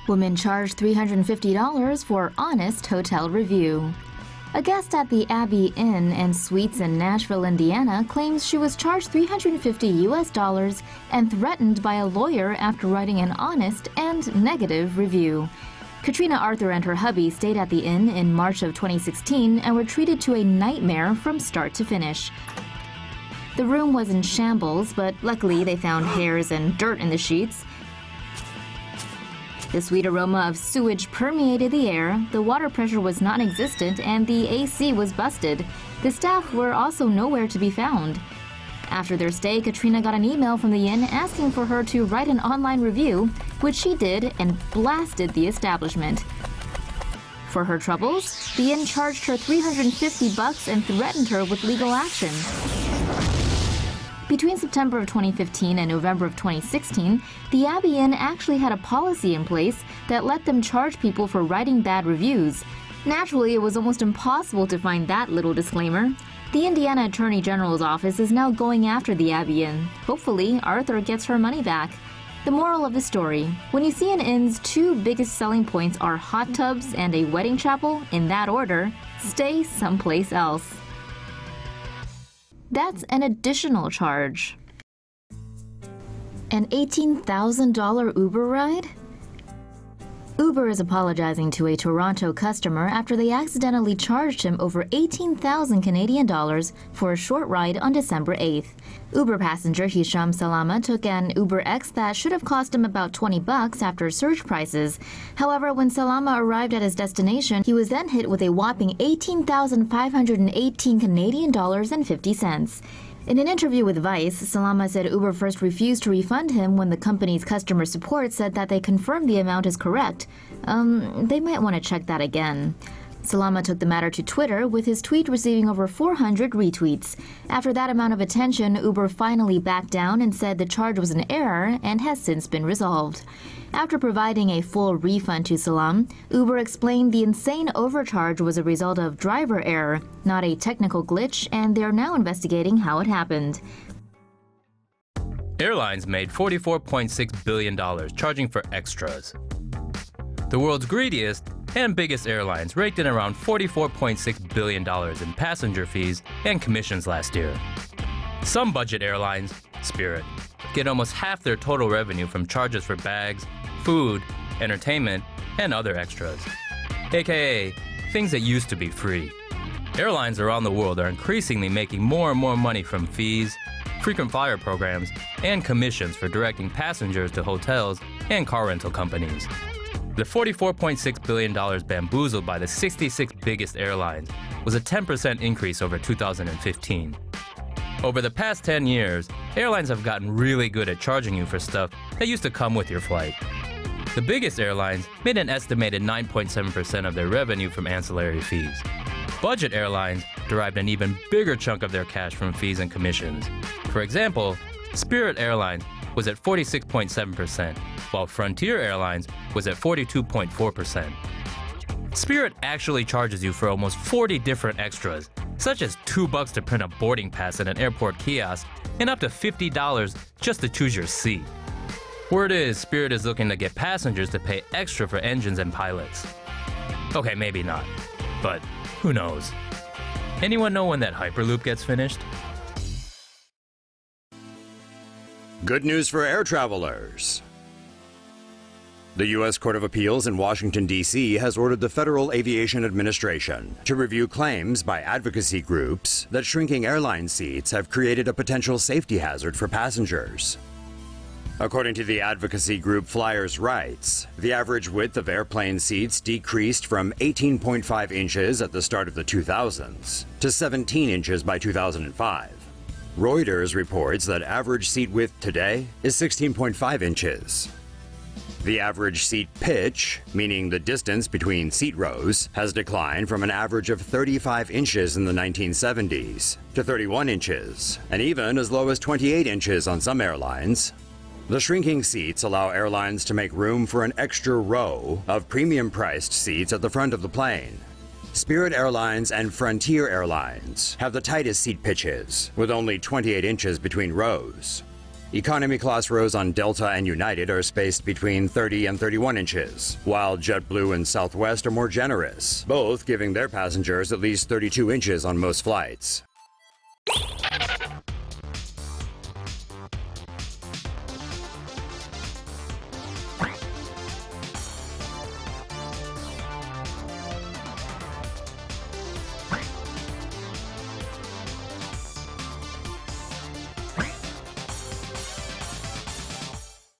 Woman charged $350 for honest hotel review. A guest at the Abbey Inn and Suites in Nashville, Indiana, claims she was charged $350 and threatened by a lawyer after writing an honest and negative review. Katrina Arthur and her hubby stayed at the inn in March of 2016 and were treated to a nightmare from start to finish. The room was in shambles, but luckily they found hairs and dirt in the sheets. The sweet aroma of sewage permeated the air, the water pressure was non-existent, and the AC was busted. The staff were also nowhere to be found. After their stay, Katrina got an email from the inn asking for her to write an online review, which she did and blasted the establishment. For her troubles, the inn charged her $350 and threatened her with legal action. Between September of 2015 and November of 2016, the Abbey Inn actually had a policy in place that let them charge people for writing bad reviews. Naturally, it was almost impossible to find that little disclaimer. The Indiana Attorney General's office is now going after the Abbey Inn. Hopefully, Arthur gets her money back. The moral of the story: when you see an inn's two biggest selling points are hot tubs and a wedding chapel, in that order, stay someplace else. That's an additional charge. An $18,000 Uber ride? Uber is apologizing to a Toronto customer after they accidentally charged him over 18,000 Canadian dollars for a short ride on December 8th. Uber passenger Hisham Salama took an Uber X that should have cost him about $20 after surge prices. However, when Salama arrived at his destination, he was then hit with a whopping 18,518 Canadian dollars and 50 cents. In an interview with Vice, Salama said Uber first refused to refund him when the company's customer support said that they confirmed the amount is correct. They might want to check that again. Salama took the matter to Twitter, with his tweet receiving over 400 retweets. After that amount of attention, Uber finally backed down and said the charge was an error and has since been resolved. After providing a full refund to Salam, Uber explained the insane overcharge was a result of driver error, not a technical glitch, and they're now investigating how it happened. Airlines made $44.6 billion charging for extras. The world's greediest and biggest airlines raked in around $44.6 billion in passenger fees and commissions last year. Some budget airlines, Spirit, get almost half their total revenue from charges for bags, food, entertainment, and other extras, aka things that used to be free. Airlines around the world are increasingly making more and more money from fees, frequent flyer programs, and commissions for directing passengers to hotels and car rental companies. The $44.6 billion bamboozled by the 66 biggest airlines was a 10% increase over 2015. Over the past 10 years, airlines have gotten really good at charging you for stuff that used to come with your flight. The biggest airlines made an estimated 9.7% of their revenue from ancillary fees. Budget airlines derived an even bigger chunk of their cash from fees and commissions. For example, Spirit Airlines was at 46.7%, while Frontier Airlines was at 42.4%. Spirit actually charges you for almost 40 different extras, such as $2 to print a boarding pass at an airport kiosk and up to $50 just to choose your seat. Word is, Spirit is looking to get passengers to pay extra for engines and pilots. Okay, maybe not, but who knows? Anyone know when that Hyperloop gets finished? Good news for air travelers. The U.S. Court of Appeals in Washington, D.C. has ordered the Federal Aviation Administration to review claims by advocacy groups that shrinking airline seats have created a potential safety hazard for passengers. According to the advocacy group Flyers' Rights, the average width of airplane seats decreased from 18.5 inches at the start of the 2000s to 17 inches by 2005. Reuters reports that average seat width today is 16.5 inches. The average seat pitch, meaning the distance between seat rows, has declined from an average of 35 inches in the 1970s to 31 inches, and even as low as 28 inches on some airlines. The shrinking seats allow airlines to make room for an extra row of premium-priced seats at the front of the plane. Spirit Airlines and Frontier Airlines have the tightest seat pitches, with only 28 inches between rows. Economy class rows on Delta and United are spaced between 30 and 31 inches, while JetBlue and Southwest are more generous, both giving their passengers at least 32 inches on most flights.